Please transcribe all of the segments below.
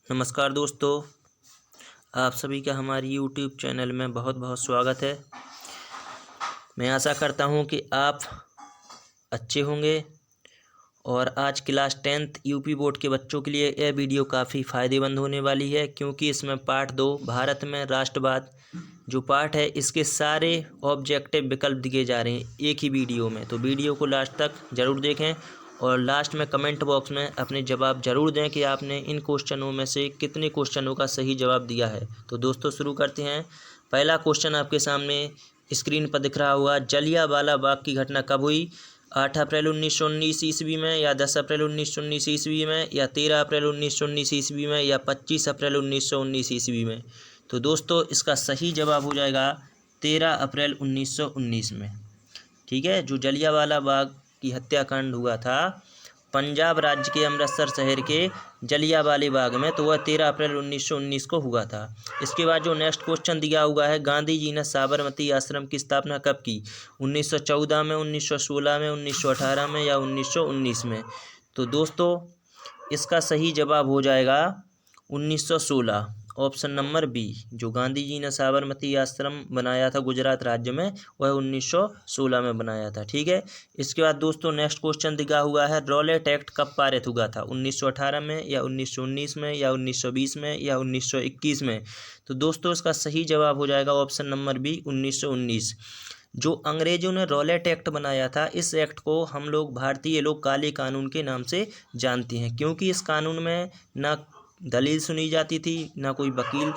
नमस्कार दोस्तों, आप सभी का हमारी यूट्यूब चैनल में बहुत बहुत स्वागत है। मैं आशा करता हूं कि आप अच्छे होंगे और आज क्लास 10th यूपी बोर्ड के बच्चों के लिए यह वीडियो काफ़ी फ़ायदेमंद होने वाली है, क्योंकि इसमें पार्ट 2 भारत में राष्ट्रवाद जो पार्ट है इसके सारे ऑब्जेक्टिव विकल्प दिए जा रहे हैं एक ही वीडियो में। तो वीडियो को लास्ट तक ज़रूर देखें और लास्ट में कमेंट बॉक्स में अपने जवाब ज़रूर दें कि आपने इन क्वेश्चनों में से कितने क्वेश्चनों का सही जवाब दिया है। तो दोस्तों शुरू करते हैं। पहला क्वेश्चन आपके सामने स्क्रीन पर दिख रहा होगा। जलियांवाला बाग की घटना कब हुई? 8 अप्रैल 1919 ईस्वी में, या 10 अप्रैल 1919 ईस्वी में, या 13 अप्रैल 1919 ईस्वी में, या 25 अप्रैल 1919 ईस्वी में। तो दोस्तों इसका सही जवाब हो जाएगा 13 अप्रैल 1919 में। ठीक है, जो जलियांवाला बाग की हत्याकांड हुआ था पंजाब राज्य के अमृतसर शहर के जलियांवाला बाग में, तो वह 13 अप्रैल 1919 को हुआ था। इसके बाद जो नेक्स्ट क्वेश्चन दिया हुआ है, गांधी जी ने साबरमती आश्रम की स्थापना कब की? 1914 में, 1916 में, 1918 में, या 1919 में। तो दोस्तों इसका सही जवाब हो जाएगा 1916, ऑप्शन नंबर बी। जो गांधी जी ने साबरमती आश्रम बनाया था गुजरात राज्य में, वह 1916 में बनाया था। ठीक है, इसके बाद दोस्तों नेक्स्ट क्वेश्चन दिया हुआ है, रॉलेट एक्ट कब पारित हुआ था? 1918 में, या 1919 में, या 1920 में, या 1921 में। तो दोस्तों इसका सही जवाब हो जाएगा ऑप्शन नंबर बी, 1919। जो अंग्रेजों ने रॉलेट एक्ट बनाया था, इस एक्ट को हम लोग भारतीय लोग काले कानून के नाम से जानते हैं, क्योंकि इस कानून में ना दलील सुनी जाती थी, ना कोई वकील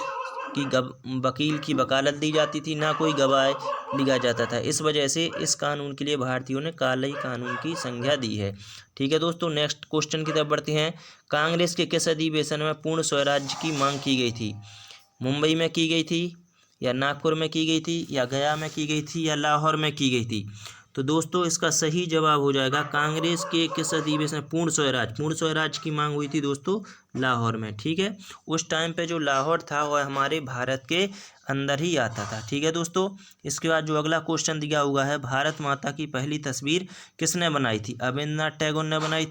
की वकालत दी जाती थी, ना कोई गवाह लिया जाता था। इस वजह से इस कानून के लिए भारतीयों ने काले कानून की संज्ञा दी है। ठीक है दोस्तों, नेक्स्ट क्वेश्चन की तरफ बढ़ते हैं। कांग्रेस के किस अधिवेशन में पूर्ण स्वराज्य की मांग की गई थी? मुंबई में की गई थी, या नागपुर में की गई थी, या गया में की गई थी, या लाहौर में की गई थी। तो दोस्तों इसका सही जवाब हो जाएगा कांग्रेस के किस अधिवेशन में पूर्ण स्वराज की मांग हुई थी दोस्तों? लाहौर में। ठीक है, उस टाइम पे जो लाहौर था वह हमारे भारत के अंदर ही आता था। ठीक है दोस्तों, इसके बाद जो अगला क्वेश्चन दिया हुआ है, भारत माता की पहली तस्वीर किसने बनाई थी? रविन्द्रनाथ टैगोर ने बनाई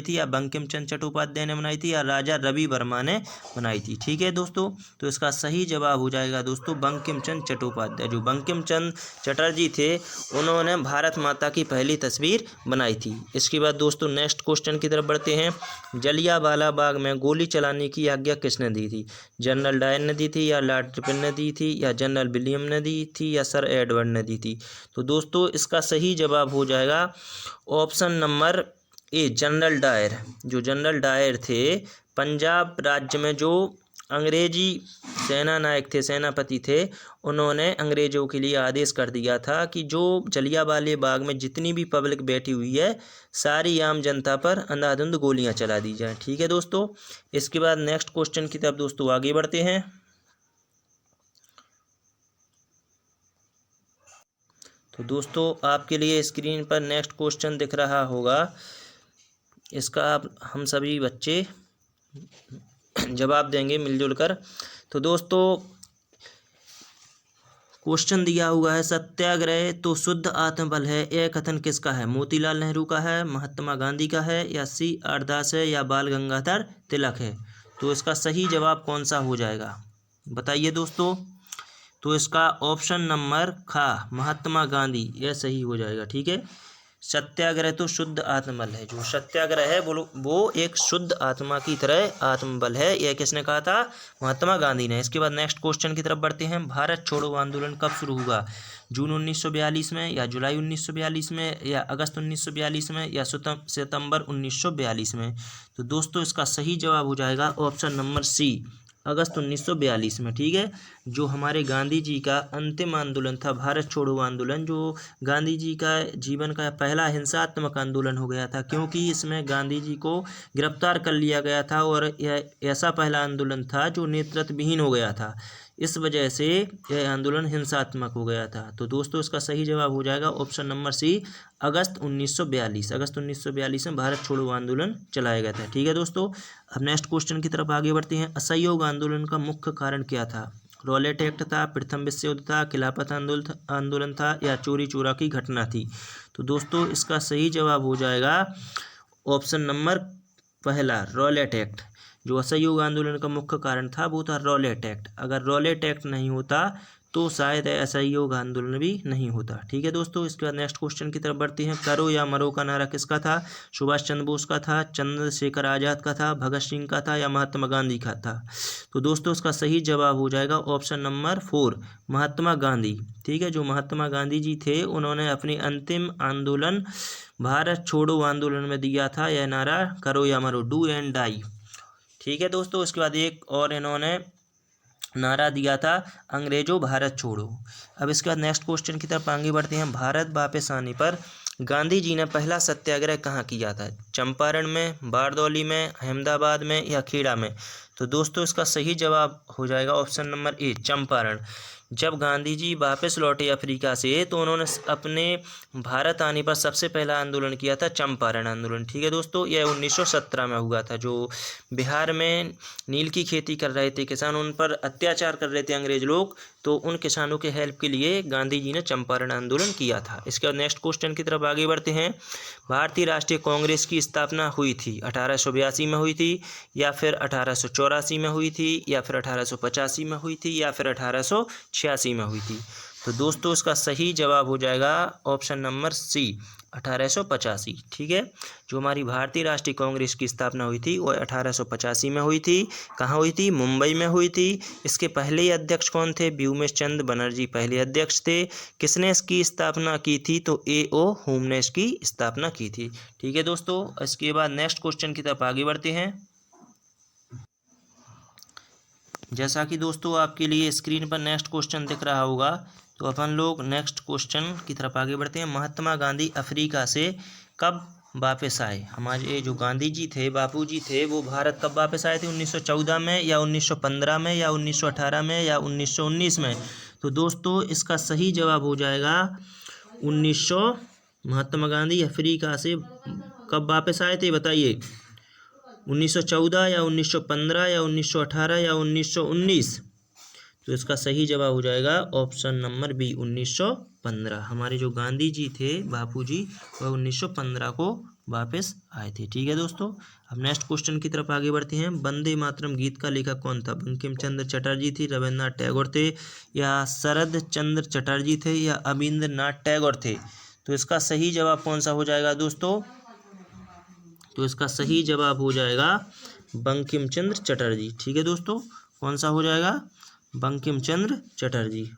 थी, या बंकिम चंद्र चट्टोपाध्याय ने बनाई थी, या राजा रवि वर्मा ने बनाई थी। ठीक है दोस्तों, तो इसका सही जवाब हो जाएगा दोस्तों बंकिम चंद्र चट्टोपाध्याय। जो बंकिम चंद्र चटर्जी थे, उन्होंने भारत माता की पहली तस्वीर बनाई थी। इसके बाद दोस्तों नेक्स्ट क्वेश्चन की तरफ बढ़ते हैं। जलियांवाला बाग में गोली चलाने की आज्ञा किसने दी थी? जनरल डायर ने दी थी, या लॉर्ड रिपन ने दी थी, या जनरल विलियम ने दी थी, या सर एडवर्ड ने दी थी। तो दोस्तों इसका सही जवाब हो जाएगा option number A, general Dyer. जो जनरल डायर थे, पंजाब राज्य में जो अंग्रेजी सेना नायक थे, सेनापति थे, उन्होंने अंग्रेजों के लिए आदेश कर दिया था कि जो जलियांवाला बाग में जितनी भी पब्लिक बैठी हुई है, सारी आम जनता पर अंधाधुंध गोलियां चला दी जाए। ठीक है दोस्तों, इसके बाद नेक्स्ट क्वेश्चन की तरफ दोस्तों आगे बढ़ते हैं। तो दोस्तों आपके लिए स्क्रीन पर नेक्स्ट क्वेश्चन दिख रहा होगा, इसका आप हम सभी बच्चे जवाब देंगे मिलजुल कर। तो दोस्तों क्वेश्चन दिया हुआ है, सत्याग्रह तो शुद्ध आत्मबल है, यह कथन किसका है? मोतीलाल नेहरू का है, महात्मा गांधी का है, या सी आर दास है, या बाल गंगाधर तिलक है। तो इसका सही जवाब कौन सा हो जाएगा बताइए दोस्तों? तो इसका ऑप्शन नंबर खा, महात्मा गांधी, यह सही हो जाएगा। ठीक है, सत्याग्रह तो शुद्ध आत्मबल है। जो सत्याग्रह है वो एक शुद्ध आत्मा की तरह आत्मबल है, यह किसने कहा था? महात्मा गांधी ने। इसके बाद नेक्स्ट क्वेश्चन की तरफ बढ़ते हैं। भारत छोड़ो आंदोलन कब शुरू हुआ? जून 1942 में, या जुलाई 1942 में, या अगस्त 1942 में, या सितंबर 1942 में। तो दोस्तों इसका सही जवाब हो जाएगा ऑप्शन नंबर सी, अगस्त 1942 में। ठीक है, जो हमारे गांधी जी का अंतिम आंदोलन था, भारत छोड़ो आंदोलन, जो गांधी जी का जीवन का पहला हिंसात्मक आंदोलन हो गया था, क्योंकि इसमें गांधी जी को गिरफ्तार कर लिया गया था और यह ऐसा पहला आंदोलन था जो नेतृत्व विहीन हो गया था। इस वजह से यह आंदोलन हिंसात्मक हो गया था। तो दोस्तों इसका सही जवाब हो जाएगा ऑप्शन नंबर सी, अगस्त 1942। अगस्त 1942 में भारत छोड़ो आंदोलन चलाया गया था। ठीक है दोस्तों, अब नेक्स्ट क्वेश्चन की तरफ आगे बढ़ते हैं। असहयोग आंदोलन का मुख्य कारण क्या था? रॉलेट एक्ट था, प्रथम विश्व युद्ध था, खिलाफत आंदोलन था, या चोरी चोरा की घटना थी। तो दोस्तों इसका सही जवाब हो जाएगा ऑप्शन नंबर पहला, रॉलेट एक्ट। जो असहयोग आंदोलन का मुख्य कारण था वो था रॉलेट एक्ट। अगर रॉलेट एक्ट नहीं होता तो शायद असहयोग आंदोलन भी नहीं होता। ठीक है दोस्तों, इसके बाद नेक्स्ट क्वेश्चन की तरफ बढ़ते हैं। करो या मरो का नारा किसका था? सुभाष चंद्र बोस का था, चंद्रशेखर आजाद का था, भगत सिंह का था या महात्मा गांधी का था? तो दोस्तों इसका सही जवाब हो जाएगा ऑप्शन नंबर 4, महात्मा गांधी। ठीक है, जो महात्मा गांधी जी थे उन्होंने अपनी अंतिम आंदोलन भारत छोड़ो आंदोलन में दिया था यह नारा, करो या मरो, डू एंड डाई। ठीक है दोस्तों, इसके बाद एक और इन्होंने नारा दिया था, अंग्रेजों भारत छोड़ो। अब इसके बाद नेक्स्ट क्वेश्चन की तरफ आगे बढ़ते हैं। भारत वापस आने पर गांधी जी ने पहला सत्याग्रह कहाँ किया था? चंपारण में, बारदौली में, अहमदाबाद में या खेड़ा में? तो दोस्तों इसका सही जवाब हो जाएगा ऑप्शन नंबर ए, चंपारण। जब गांधी जी वापस लौटे अफ्रीका से तो उन्होंने अपने भारत आने पर सबसे पहला आंदोलन किया था चंपारण आंदोलन। ठीक है दोस्तों, यह 1917 में हुआ था। जो बिहार में नील की खेती कर रहे थे किसान, उन पर अत्याचार कर रहे थे अंग्रेज लोग, तो उन किसानों के हेल्प के लिए गांधी जी ने चंपारण आंदोलन किया था। इसके बाद नेक्स्ट क्वेश्चन की तरफ आगे बढ़ते हैं। भारतीय राष्ट्रीय कांग्रेस की स्थापना हुई थी 1882 में हुई थी या फिर 1884 में हुई थी या फिर 1885 में हुई थी या फिर 1886 में हुई थी? तो दोस्तों इसका सही जवाब हो जाएगा ऑप्शन नंबर सी, 1885। ठीक है, जो हमारी भारतीय राष्ट्रीय कांग्रेस की स्थापना हुई थी वो 1885 में हुई थी। कहाँ हुई थी? मुंबई में हुई थी। इसके पहले अध्यक्ष कौन थे? व्योमेश चंद्र बनर्जी पहले अध्यक्ष थे। किसने इसकी स्थापना की थी? तो A.O. होम ने इसकी स्थापना की थी। ठीक है दोस्तों, इसके बाद नेक्स्ट क्वेश्चन की तरफ आगे बढ़ते हैं। जैसा कि दोस्तों आपके लिए स्क्रीन पर नेक्स्ट क्वेश्चन दिख रहा होगा, तो अपन लोग नेक्स्ट क्वेश्चन की तरफ आगे बढ़ते हैं। महात्मा गांधी अफ्रीका से कब वापस आए? हमारे जो गांधी जी थे, बापू जी थे, वो भारत कब वापस आए थे? 1914 में या 1915 में या 1918 में या 1919 में? तो दोस्तों इसका सही जवाब हो जाएगा 1900। महात्मा गांधी अफ्रीका से कब वापस आए थे बताइए? 1914 या 1915 या 1918 या 1919? तो इसका सही जवाब हो जाएगा ऑप्शन नंबर बी, 1915। हमारे जो गांधी जी थे, बापू जी, वह 1915 को वापस आए थे। ठीक है दोस्तों, अब नेक्स्ट क्वेश्चन की तरफ आगे बढ़ते हैं। वंदे मातरम गीत का लेखक कौन था? बंकिम चंद्र चटर्जी थी, रविन्द्रनाथ टैगोर थे या शरद चंद्र चटर्जी थे या अविंद्रनाथ टैगोर थे? तो इसका सही जवाब कौन सा हो जाएगा दोस्तों? तो इसका सही जवाब हो जाएगा बंकिम चंद्र चटर्जी। ठीक है दोस्तों, कौन सा हो जाएगा? बंकिम चंद्र चटर्जी।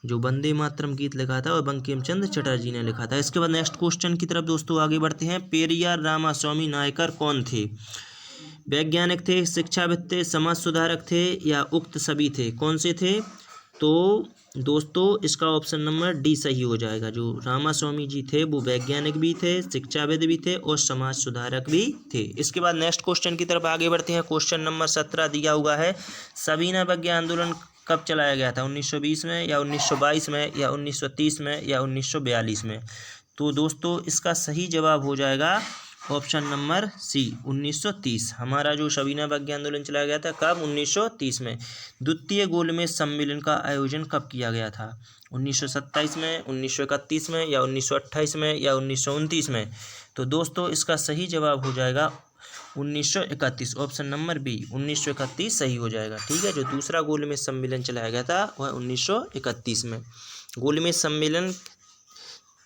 जो वंदे मातरम गीत लिखा था वह बंकिम चंद्र चटर्जी ने लिखा था। इसके बाद नेक्स्ट क्वेश्चन की तरफ दोस्तों आगे बढ़ते हैं। पेरियार रामास्वामी नायकर कौन थे? वैज्ञानिक थे, शिक्षाविद थे, समाज सुधारक थे या उक्त सभी थे? कौन से थे? तो दोस्तों इसका ऑप्शन नंबर डी सही हो जाएगा। जो रामास्वामी जी थे वो वैज्ञानिक भी थे, शिक्षाविद भी थे और समाज सुधारक भी थे। इसके बाद नेक्स्ट क्वेश्चन की तरफ आगे बढ़ते हैं। क्वेश्चन नंबर 17 दिया हुआ है, सविनय अवज्ञा आंदोलन कब चलाया गया था? 1920 में या 1922 में या 1930 में या 1942 में? तो दोस्तों इसका सही जवाब हो जाएगा ऑप्शन नंबर सी, 1930। हमारा जो सविनय अवज्ञा आंदोलन चलाया गया था कब? 1930 में। द्वितीय गोलमेज सम्मेलन का आयोजन कब किया गया था? 1927 में, 1931 में या 1928 में या 1929 में? तो दोस्तों इसका सही जवाब हो जाएगा 1931, ऑप्शन नंबर बी, 1931 सही हो जाएगा। ठीक है, जो दूसरा गोलमेज सम्मेलन चलाया गया था वह 1931 में। गोलमेज सम्मेलन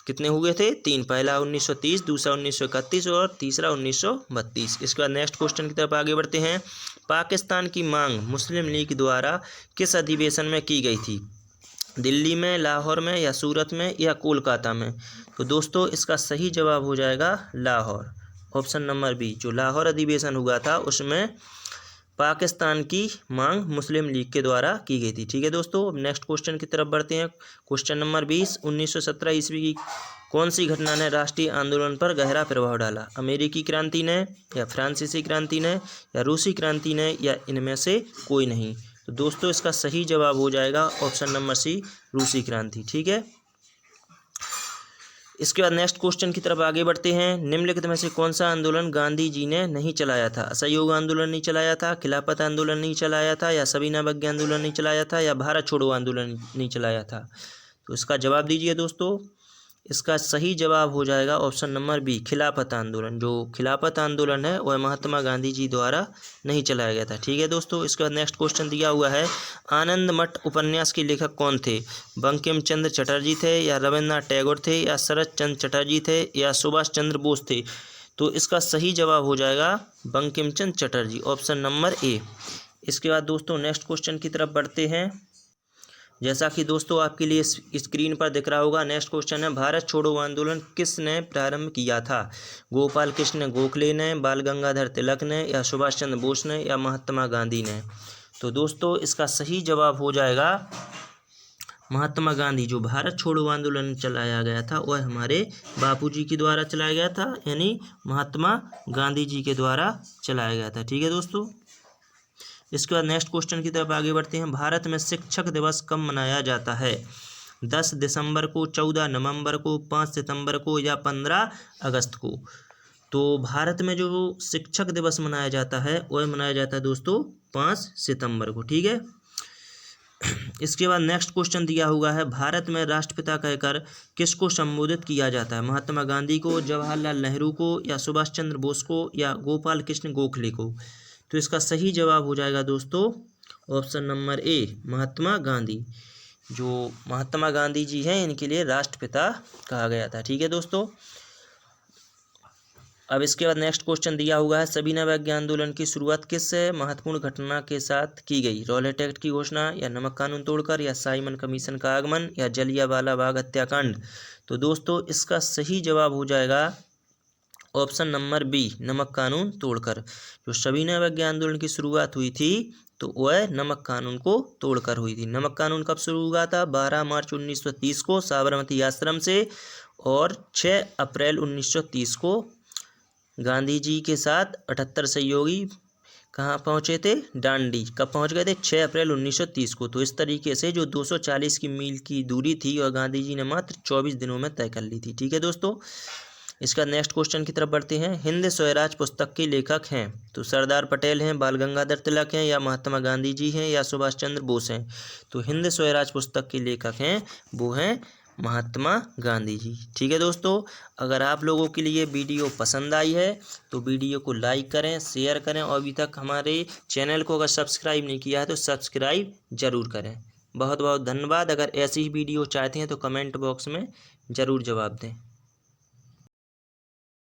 कितने हुए थे? 3, पहला 1930, दूसरा 1931 और तीसरा 1932। इसके बाद नेक्स्ट क्वेश्चन की तरफ आगे बढ़ते हैं। पाकिस्तान की मांग मुस्लिम लीग द्वारा किस अधिवेशन में की गई थी? दिल्ली में, लाहौर में या सूरत में या कोलकाता में? तो दोस्तों इसका सही जवाब हो जाएगा लाहौर, ऑप्शन नंबर बी। जो लाहौर अधिवेशन हुआ था उसमें पाकिस्तान की मांग मुस्लिम लीग के द्वारा की गई थी। ठीक है दोस्तों, अब नेक्स्ट क्वेश्चन की तरफ बढ़ते हैं। क्वेश्चन नंबर 20, 1917 ईस्वी की कौन सी घटना ने राष्ट्रीय आंदोलन पर गहरा प्रभाव डाला? अमेरिकी क्रांति ने या फ्रांसीसी क्रांति ने या रूसी क्रांति ने या इनमें से कोई नहीं? तो दोस्तों इसका सही जवाब हो जाएगा ऑप्शन नंबर सी, रूसी क्रांति। ठीक है, इसके बाद नेक्स्ट क्वेश्चन की तरफ आगे बढ़ते हैं। निम्नलिखित में से कौन सा आंदोलन गांधी जी ने नहीं चलाया था? असहयोग आंदोलन नहीं चलाया था, खिलाफत आंदोलन नहीं चलाया था या सविनय अवज्ञा आंदोलन नहीं चलाया था या भारत छोड़ो आंदोलन नहीं चलाया था? तो इसका जवाब दीजिए दोस्तों। इसका सही जवाब हो जाएगा ऑप्शन नंबर बी, खिलाफत आंदोलन। जो खिलाफत आंदोलन है वह महात्मा गांधी जी द्वारा नहीं चलाया गया था। ठीक है दोस्तों, इसके बाद नेक्स्ट क्वेश्चन दिया हुआ है, आनंद मठ उपन्यास के लेखक कौन थे? बंकिम चंद्र चटर्जी थे, या रविन्द्रनाथ टैगोर थे, या शरद चंद्र चटर्जी थे, या सुभाष चंद्र बोस थे? तो इसका सही जवाब हो जाएगा बंकिम चंद्र चटर्जी, ऑप्शन नंबर ए। इसके बाद दोस्तों नेक्स्ट क्वेश्चन की तरफ बढ़ते हैं। जैसा कि दोस्तों आपके लिए स्क्रीन पर दिख रहा होगा, नेक्स्ट क्वेश्चन है, भारत छोड़ो आंदोलन किसने प्रारंभ किया था? गोपाल कृष्ण गोखले ने, बाल गंगाधर तिलक ने, या सुभाष चंद्र बोस ने, या महात्मा गांधी ने? तो दोस्तों इसका सही जवाब हो जाएगा महात्मा गांधी। जो भारत छोड़ो आंदोलन चलाया गया था वह हमारे बापूजी के द्वारा चलाया गया था, यानी महात्मा गांधी जी के द्वारा चलाया गया था। ठीक है दोस्तों, इसके बाद नेक्स्ट क्वेश्चन की तरफ आगे बढ़ते हैं। भारत में शिक्षक दिवस कब मनाया जाता है? 10 दिसंबर को, 14 नवंबर को, 5 सितंबर को, या 15 अगस्त को? तो भारत में जो शिक्षक दिवस मनाया जाता है वह मनाया जाता है दोस्तों 5 सितंबर को। ठीक है, इसके बाद नेक्स्ट क्वेश्चन दिया हुआ है, भारत में राष्ट्रपिता कहकर किसको संबोधित किया जाता है? महात्मा गांधी को, जवाहरलाल नेहरू को, या सुभाष चंद्र बोस को, या गोपाल कृष्ण गोखले को? तो इसका सही जवाब हो जाएगा दोस्तों ऑप्शन नंबर ए, महात्मा गांधी। जो महात्मा गांधी जी हैं इनके लिए राष्ट्रपिता कहा गया था। ठीक है दोस्तों, अब इसके बाद नेक्स्ट क्वेश्चन दिया हुआ है, सविनय अवज्ञा आंदोलन की शुरुआत किस महत्वपूर्ण घटना के साथ की गई? रॉलेट एक्ट की घोषणा, या नमक कानून तोड़कर, या साइमन कमीशन का आगमन, या जलियांवाला बाग हत्याकांड? तो दोस्तों इसका सही जवाब हो जाएगा ऑप्शन नंबर बी, नमक कानून तोड़कर। जो सविनय अवज्ञा आंदोलन की शुरुआत हुई थी तो वह नमक कानून को तोड़कर हुई थी। नमक कानून कब शुरू हुआ था? 12 मार्च 1930 को साबरमती आश्रम से, और 6 अप्रैल 1930 को गांधी जी के साथ 78 सहयोगी कहाँ पहुँचे थे? डांडी। कब पहुँच गए थे? 6 अप्रैल 1930 को। तो इस तरीके से जो 240 की मील की दूरी थी और गांधी जी ने मात्र 24 दिनों में तय कर ली थी। ठीक है दोस्तों, इसका नेक्स्ट क्वेश्चन की तरफ बढ़ते हैं। हिंद स्वराज पुस्तक के लेखक हैं? तो सरदार पटेल हैं, बाल गंगाधर तिलक हैं, या महात्मा गांधी जी हैं, या सुभाष चंद्र बोस हैं? तो हिंद स्वराज पुस्तक के लेखक हैं वो हैं महात्मा गांधी जी। ठीक है दोस्तों, अगर आप लोगों के लिए वीडियो पसंद आई है तो वीडियो को लाइक करें, शेयर करें, और अभी तक हमारे चैनल को अगर सब्सक्राइब नहीं किया है तो सब्सक्राइब ज़रूर करें। बहुत बहुत धन्यवाद। अगर ऐसी ही वीडियो चाहते हैं तो कमेंट बॉक्स में ज़रूर जवाब दें।